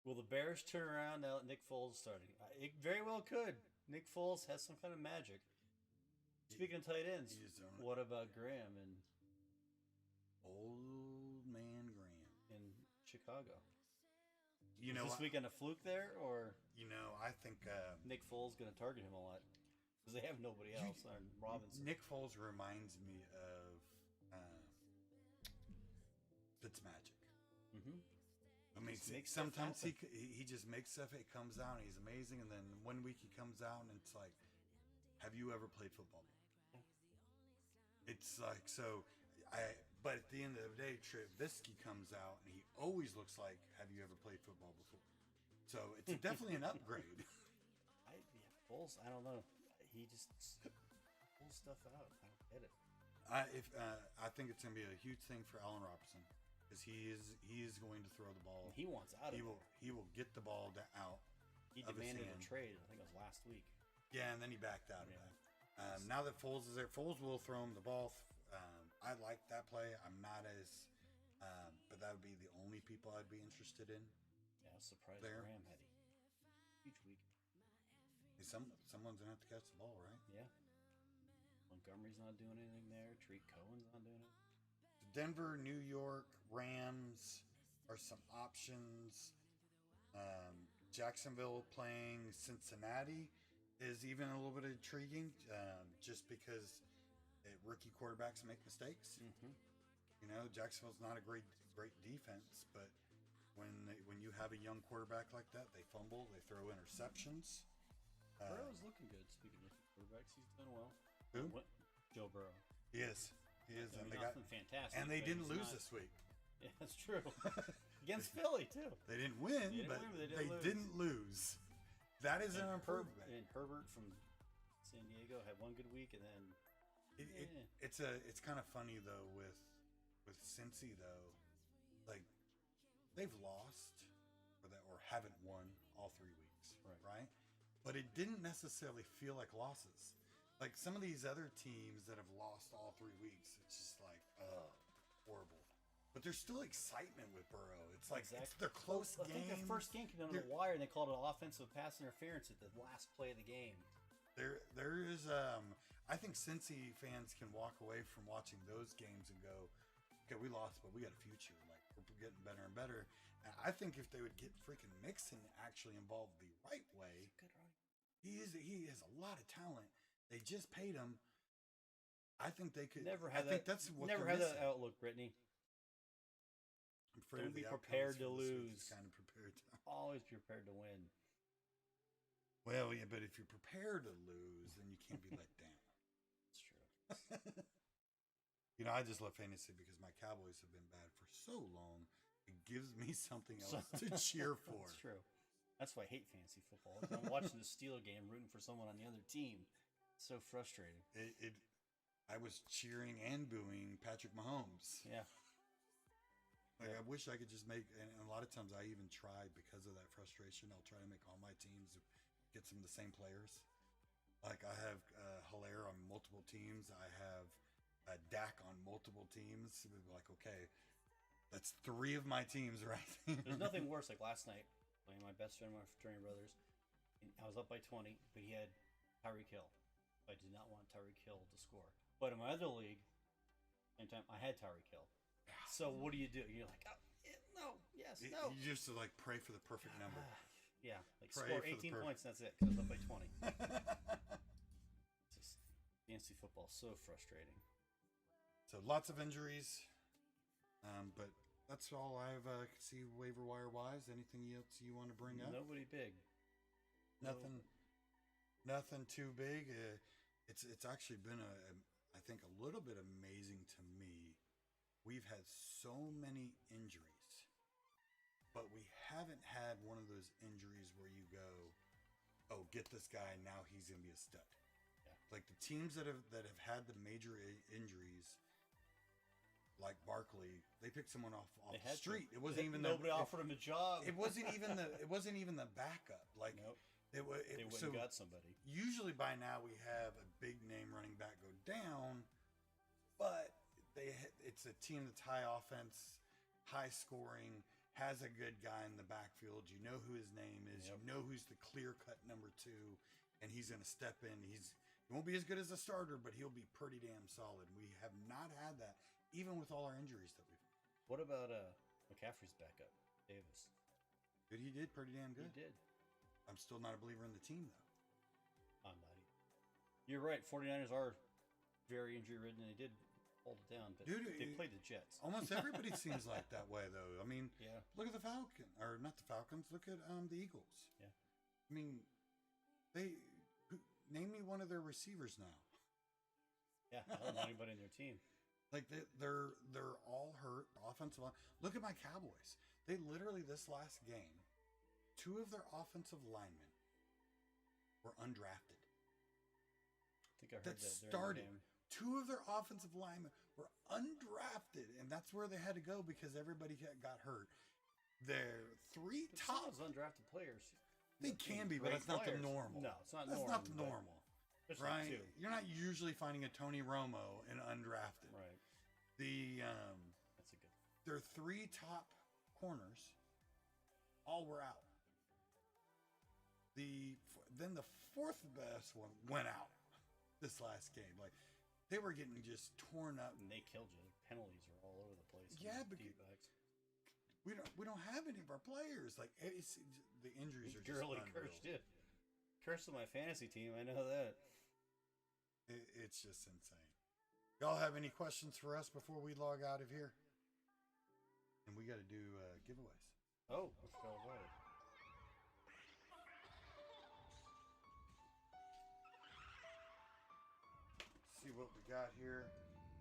Will the Bears turn around now that Nick Foles starting? It very well could. Nick Foles has some kind of magic. Speaking of tight ends, what about Graham and
old man Graham
in Chicago?
You know,
is this weekend a fluke there, or
I think
Nick Foles going to target him a lot because they have nobody else on Robinson.
Nick Foles reminds me of Fitzmagic.
Mm-hmm.
I mean, sometimes he just makes stuff. It comes out and he's amazing, and then one week he comes out and it's like, have you ever played football?
Yeah.
It's like so. But at the end of the day, Trubisky comes out and he always looks like, have you ever played football before? So it's definitely an upgrade.
Foles, I don't know. He just pulls stuff out. I don't get it.
I think it's going to be a huge thing for Allen Robinson because he is going to throw the ball.
He wants out of it.
He will get the ball out.
He demanded a trade. I think it was last week.
Yeah, and then he backed out of that. Now that Foles is there, Foles will throw him the ball. I like that play. I'm not as, but that would be the only people I'd be interested in.
Yeah, I was surprised
there.
Graham had a huge week.
Hey, someone's gonna have to catch the ball, right?
Yeah. Montgomery's not doing anything there. Treat Cohen's not doing it.
Denver, New York, Rams are some options. Jacksonville playing Cincinnati is even a little bit intriguing, just because rookie quarterbacks make mistakes.
Mm-hmm.
You know, Jacksonville's not a great defense, but when you have a young quarterback like that, they fumble, they throw interceptions.
Burrow's looking good. Speaking of quarterbacks, he's done well.
Who?
Joe Burrow.
He is.
I
and
mean,
they got
fantastic.
and they
but
didn't
he's
lose
not-
this week.
Yeah, that's true. Against Philly too.
They didn't win,
They didn't
but
win, but
they didn't lose. That is an improvement.
And Herbert from San Diego had one good week, and then
It's kind of funny though with Cincy though, like they've lost or haven't won all 3 weeks, right? But it didn't necessarily feel like losses. Like some of these other teams that have lost all 3 weeks, it's just like horrible. But there's still excitement with Burrow. It's like it's their close
I
game.
think the first game came down to the wire, and they called it offensive pass interference at the last play of the game.
There is I think Cincy fans can walk away from watching those games and go, okay, we lost, but we got a future. Like we're getting better and better. And I think if they would get freaking Mixon actually involved the right way, he has a lot of talent. They just paid him. I think they could. That's what
never had that outlook, Brittany.
I'm afraid
Don't be
the
prepared to
outcomes for this week
lose.
is kind of prepared to.
Always be prepared to win.
Well, yeah, but if you're prepared to lose, then you can't be let down.
That's true.
You know, I just love fantasy because my Cowboys have been bad for so long. It gives me something else to cheer for.
That's true. That's why I hate fantasy football. I'm watching the Steeler game, rooting for someone on the other team. It's so frustrating.
I was cheering and booing Patrick Mahomes.
Yeah.
Like, I wish I could just make, and a lot of times I even try because of that frustration. I'll try to make all my teams get some of the same players. Like I have Hilaire on multiple teams. I have Dak on multiple teams. It would be like, okay, that's 3 of my teams, right?
There's nothing worse. Like last night, playing my best friend, my fraternity brothers, and I was up by 20, but he had Tyreek Hill. I did not want Tyreek Hill to score. But in my other league, same time, I had Tyreek Hill. So what do? You're like, oh, no, yes, no.
You just like pray for the perfect number.
Yeah, like
Pray
score
for the
18 points, and that's it, because I was up by 20. Fantasy football, so frustrating.
So lots of injuries, but that's all I've see waiver wire wise. Anything else you want to bring up?
Nobody big.
Nothing, nothing too big. It's actually been I think a little bit amazing to me. We've had so many injuries, but we haven't had one of those injuries where you go, "Oh, get this guy now; he's gonna be a stud."
Yeah.
Like the teams that have had the major injuries, like Barkley, they picked someone off the street. It wasn't even
nobody offered him a job.
It wasn't even the backup. Like
nope.
They
wouldn't
so
got somebody.
Usually by now we have a big name running back go down, but it's a team that's high offense, high scoring, has a good guy in the backfield. You know who his name is.
Yep.
You know who's the clear cut number 2, and he's going to step in. He won't be as good as a starter, but he'll be pretty damn solid. We have not had that, even with all our injuries that we've.
What about McCaffrey's backup, Davis?
But he did pretty damn good.
He did.
I'm still not a believer in the team, though.
I'm not either. You're right. 49ers are very injury ridden, and they did hold it down, but
Dude,
they played the Jets.
Almost everybody seems like that way, though. I mean,
yeah.
Look at the Falcons, or not the Falcons. Look at the Eagles.
Yeah.
I mean, name me one of their receivers now.
Yeah, I don't know anybody in their team.
Like they're all hurt. Offensive line. Look at my Cowboys. They literally this last game, 2 of their offensive linemen were undrafted.
I think I heard that
started. 2 of their offensive linemen were undrafted, and that's where they had to go because everybody got hurt. Their 3 top
undrafted players.
They can be, but that's not the normal.
No, it's not
that's
normal.
That's not the normal,
right?
2. You're not usually finding a Tony Romo in undrafted.
Right.
That's a good. Their 3 top corners all were out. Then the 4th best one went out this last game. Like they were getting just torn up,
and they killed you. Penalties are all over the place.
Yeah, but we don't have any of our players. Like the injuries are just
really
unreal.
cursed it. Cursed my fantasy team. I know that.
It's just insane. Y'all have any questions for us before we log out of here? And we got to do giveaways.
Oh, I forgot about it.
See what we got here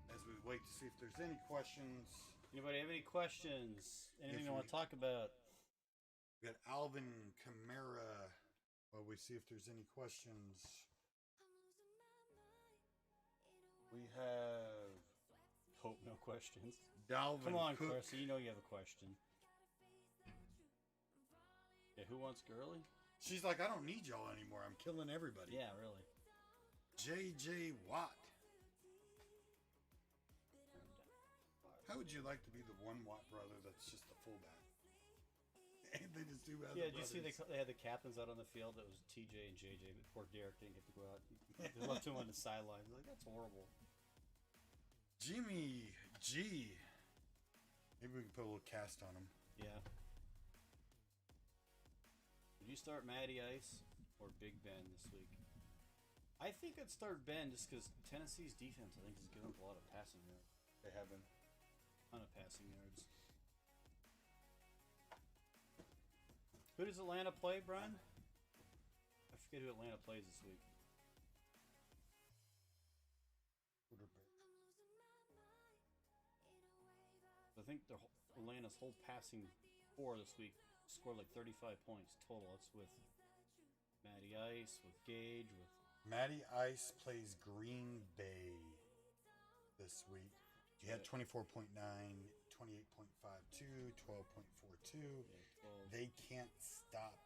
as we wait to see if there's any questions.
Anybody have any questions? Anything you want to talk about?
We got Alvin Kamara. Well, we see if there's any questions. We have.
Hope no questions.
Dalvin
Come on,
Cook.
Chris. You know you have a question. Yeah, who wants Gurley?
She's like, I don't need y'all anymore. I'm killing everybody.
Yeah, really.
J.J. Watt. How would you like to be the one Watt brother that's just the fullback? And they just do other
Yeah, did you see
brothers.
they had the captains out on the field? That was TJ and JJ, but poor Derek didn't get to go out. They left him on the sidelines. Like, that's horrible.
Jimmy G. Maybe we can put a little cast on him.
Yeah. Would you start Matty Ice or Big Ben this week? I think I'd start Ben just because Tennessee's defense, I think, is giving up a lot of passing yards.
They have been.
Ton of passing yards. Who does Atlanta play, Brian? I forget who Atlanta plays this week. I think Atlanta's whole passing core this week scored like 35 points total. That's with Matty Ice, with Gage, with
Matty Ice plays Green Bay this week. He had 24.9, 28.52, 12.42.
yeah, 12.
They can't stop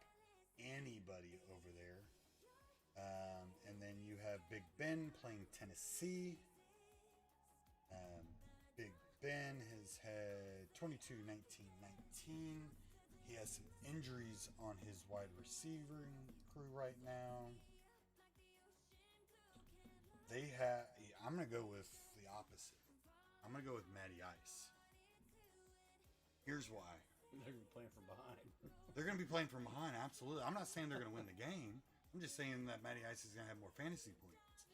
anybody over there. And then you have Big Ben playing Tennessee. Big Ben has had 22, 19, 19. He has some injuries on his wide receiving crew right now. I'm going to go with the opposite. I'm going to go with Matty Ice. Here's why.
They're going to be playing from behind.
They're going to be playing from behind, absolutely. I'm not saying they're going to win the game. I'm just saying that Matty Ice is going to have more fantasy points.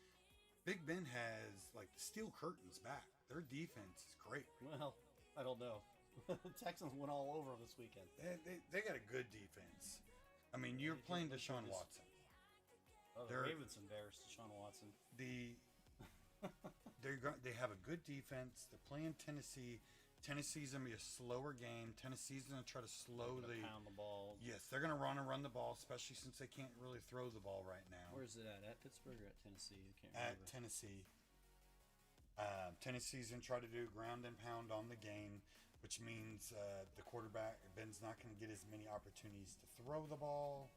Big Ben has like the steel curtains back. Their defense is great.
Well, I don't know. The Texans went all over them this weekend.
They got a good defense. I mean, you're
They
playing
did
Deshaun
look good.
Watson.
Oh, the
They're-
Ravens embarrassed Deshaun Watson.
They have a good defense. They're playing Tennessee. Tennessee's gonna be a slower game. Tennessee's gonna try to slow
They're
the.
gonna pound the ball.
Yes, they're gonna run the ball, especially since they can't really throw the ball right now.
Where's it at? At Pittsburgh or at Tennessee? I can't
At
remember.
Tennessee. Tennessee's gonna try to do ground and pound on the game, which means the quarterback Ben's not gonna get as many opportunities to throw the ball.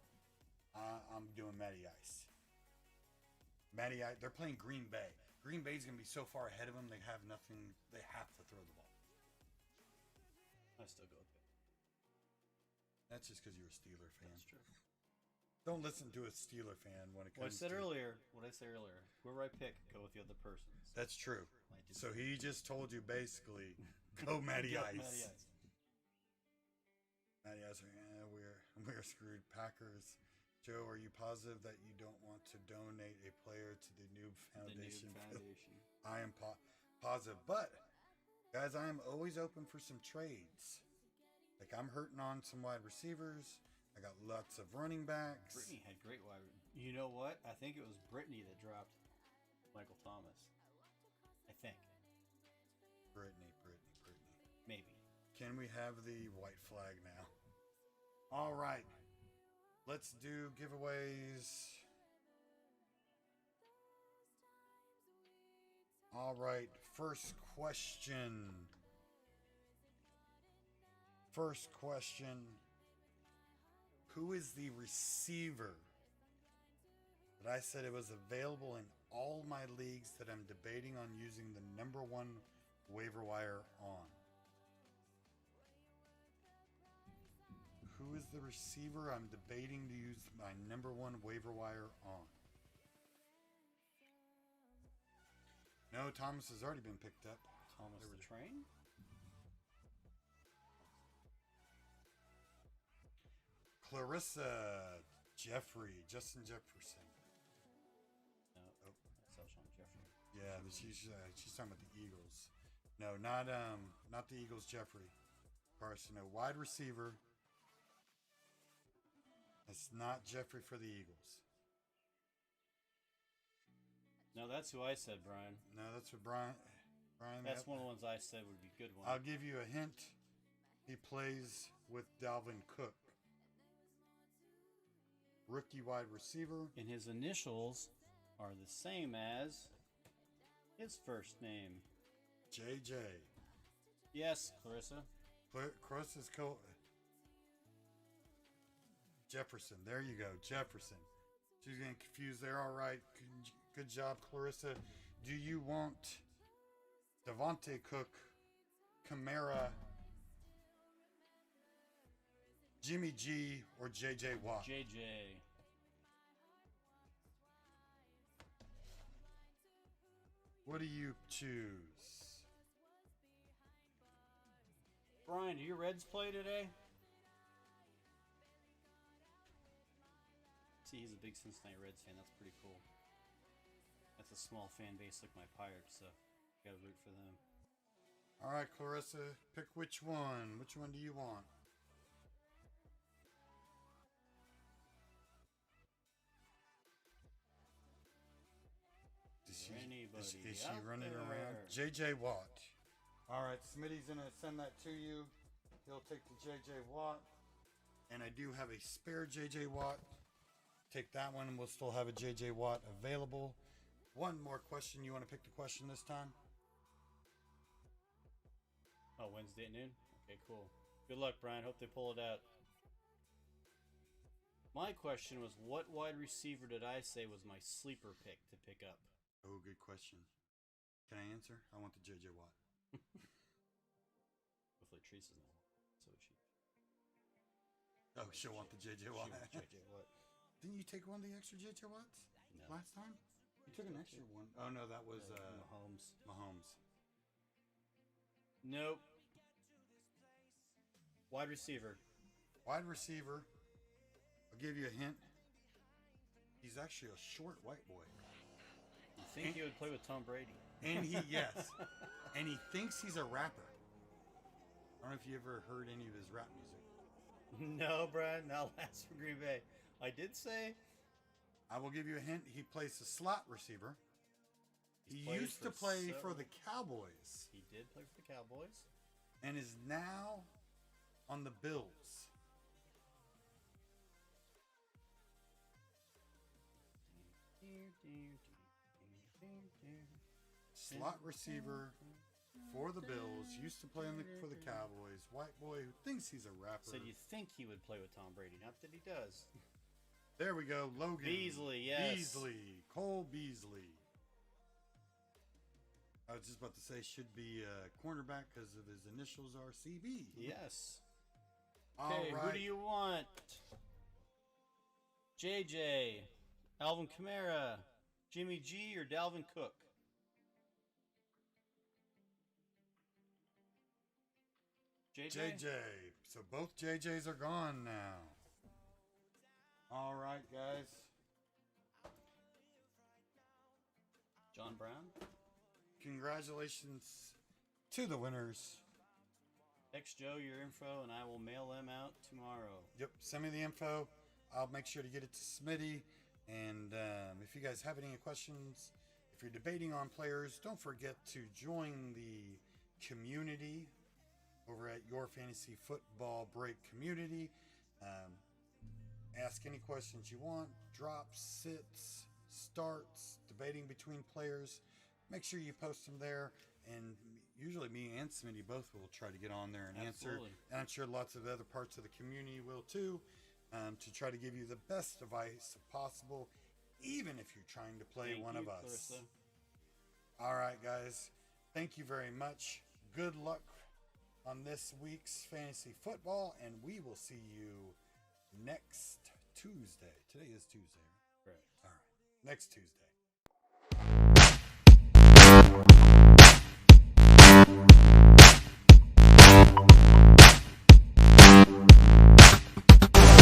I'm doing Matty Ice. Matty Ice. They're playing Green Bay. Green Bay's gonna be so far ahead of them. They have nothing. They have to throw the ball.
I still go with it.
That's just because you're a Steeler fan.
That's true.
Don't listen to a Steeler fan when it
What I
comes
said
to
earlier. What I said earlier. Whoever I pick, go with the other person.
That's true.
I just-
So he just told you basically, go Matty
Go
Ice.
Matty Ice.
Matty Ice, we're screwed. Packers. Joe, are you positive that you don't want to donate a player to the Noob
The new
Foundation?
foundation.
I am positive, but guys, I am always open for some trades. Like I'm hurting on some wide receivers. I got lots of running backs.
Brittany had great wide. You know what? I think it was Brittany that dropped Michael Thomas. I think.
Brittany.
Maybe.
Can we have the white flag now? All right. Let's do giveaways. All right. First question. Who is the receiver that I said it was available in all my leagues that I'm debating on using the number one waiver wire on? Who is the receiver I'm debating to use my number one waiver wire on? No, Thomas has already been picked up.
Thomas
There we
the
go.
Train.
Clarissa Justin Jefferson.
No.
Oh.
That's Alshon Jeffrey.
Yeah, but she's talking about the Eagles. No, not the Eagles. Jeffrey Carson, a wide receiver. It's not Jeffrey for the Eagles.
No, that's who I said, Brian.
No, that's what Brian.
That's
yep.
one of the ones I said would be a good one.
I'll give you a hint. He plays with Dalvin Cook. Rookie wide receiver.
And his initials are the same as his first name.
JJ.
Yes, Clarissa.
Carissa's Jefferson. There you go. Jefferson. She's getting confused there. All right. Good job, Clarissa. Do you want Devontae Cook, Kamara, Jimmy G, or JJ Watt?
JJ.
What do you choose?
Brian, do your Reds play today? See, he's a big Cincinnati Reds fan. That's pretty cool. That's a small fan base like my Pirates, so gotta root for them.
All right, Clarissa, pick which one. Which one do you want?
Is there anybody
Is she
out
running
there?
around? JJ Watt. All right, Smitty's gonna send that to you. He'll take the JJ Watt, and I do have a spare JJ Watt. Take that one, and we'll still have a JJ Watt available. One more question. You want to pick the question this time?
Oh, Wednesday at noon? Okay, cool. Good luck, Brian. Hope they pull it out. My question was, what wide receiver did I say was my sleeper pick to pick up?
Oh, good question. Can I answer? I want the JJ Watt.
Hopefully Teresa's not. So she.
Oh, she'll want the JJ Watt.
She was JJ Watt.
Didn't you take one of the extra JJ Watts
No.
last time? You took an extra one. Oh no, that was
Mahomes.
Mahomes.
Nope. Wide receiver.
Wide receiver. I'll give you a hint. He's actually a short white boy.
think he would play with Tom Brady.
And yes, and he thinks he's a rapper. I don't know if you ever heard any of his rap music.
No, Brad, not last for Green Bay. I did say
I will give you a hint. He plays a slot receiver. He
played
used to
for
play
several-
for the Cowboys
he did play for the Cowboys.
and is now on the Bills. Slot receiver for the Bills. Used to play for the Cowboys. White boy who thinks he's a rapper.
Said you think he would play with Tom Brady, not that he does.
There we go. Logan
Beasley, yes.
Beasley. Cole Beasley. I was just about to say should be a cornerback because of his initials are CB.
Yes.
All
Okay,
right.
who do you want? JJ, Alvin Kamara, Jimmy G, or Dalvin Cook?
JJ. So both JJs are gone now. All right, guys.
John Brown?
Congratulations to the winners.
Text Joe your info and I will mail them out tomorrow.
Yep, send me the info. I'll make sure to get it to Smitty. And if you guys have any questions, if you're debating on players, don't forget to join the community over at Your Fantasy Football Break community. Ask any questions you want, drops, sits, starts, debating between players. Make sure you post them there. And usually me and Smitty both will try to get on there and answer.
Absolutely.
And I'm sure lots of other parts of the community will too, to try to give you the best advice possible, even if you're trying to play
Thank
one
you,
of us.
Clarissa.
All right, guys. Thank you very much. Good luck on this week's fantasy football, and we will see you next Tuesday. Today is Tuesday.
Correct.
All right. Next Tuesday.